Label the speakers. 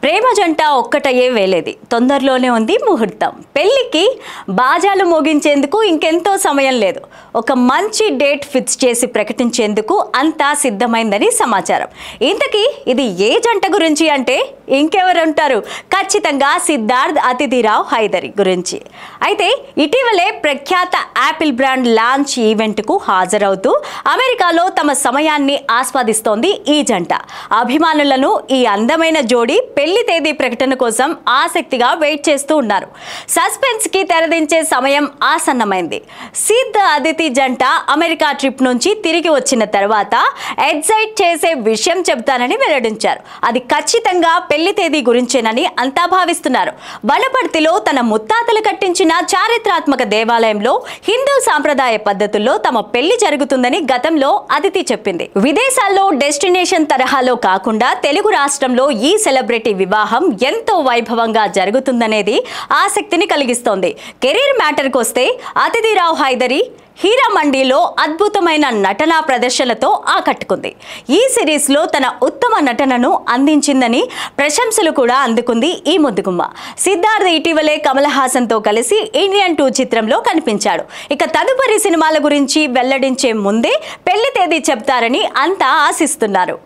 Speaker 1: ప్రేమ జంట ఒక్కటయ్యే వేలేది తొందరలోనే ఉంది ముహూర్తం. పెళ్లికి బాజాలు మోగించేందుకు ఇంకెంతో సమయం లేదు. ఒక మంచి డేట్ ఫిక్స్ చేసి ప్రకటించేందుకు అంతా సిద్ధమైందని సమాచారం. ఇంతకీ ఇది ఏ జంట గురించి అంటే ఇంకెవరుంటారు? ఖచ్చితంగా సిద్ధార్థ్ అతిథిరావు హైదరి గురించి. అయితే ఇటీవలే ప్రఖ్యాత యాపిల్ బ్రాండ్ లాంచ్ ఈవెంట్కు హాజరవుతూ అమెరికాలో తమ సమయాన్ని ఆస్వాదిస్తోంది ఈ జంట. అభిమానులను ఈ అందమైన జోడీ పెళ్లి తేదీ ప్రకటన కోసం ఆసక్తిగా వెయిట్ చేస్తూ ఉన్నారు. సస్పెన్స్ కి తెరదించే సమయం ఆసన్నమైంది. సిద్ అదితి జంట అమెరికా ట్రిప్ నుంచి తిరిగి వచ్చిన తర్వాత ఎగ్జైట్ చేసే విషయం చెబుతానని వెల్లడించారు. అది ఖచ్చితంగా పెళ్లి తేదీ గురించేనని అంతా భావిస్తున్నారు. వనపర్తిలో తన ముత్తాతలు కట్టించిన చారిత్రాత్మక దేవాలయంలో హిందూ సాంప్రదాయ పద్ధతుల్లో తమ పెళ్లి జరుగుతుందని గతంలో అదితి చెప్పింది. విదేశాల్లో డెస్టినేషన్ తరహాలో కాకుండా తెలుగు రాష్ట్రంలో ఈ సెలబ్రిటీ వివాహం ఎంతో వైభవంగా జరుగుతుందనేది ఆసక్తిని కలిగిస్తోంది. కెరీర్ మ్యాటర్కి వస్తే అతిథిరావు హైదరి హీరా మండీలో అద్భుతమైన నటనా ప్రదర్శనతో ఆకట్టుకుంది. ఈ సిరీస్లో తన ఉత్తమ నటనను అందించిందని ప్రశంసలు కూడా అందుకుంది ఈ ముద్దుగుమ్మ. సిద్ధార్థ్ ఇటీవలే కమల్ హాసన్తో కలిసి ఇండియన్ 2 చిత్రంలో కనిపించాడు. ఇక తదుపరి సినిమాల గురించి వెల్లడించే ముందే పెళ్లి తేదీ చెప్తారని అంతా ఆశిస్తున్నారు.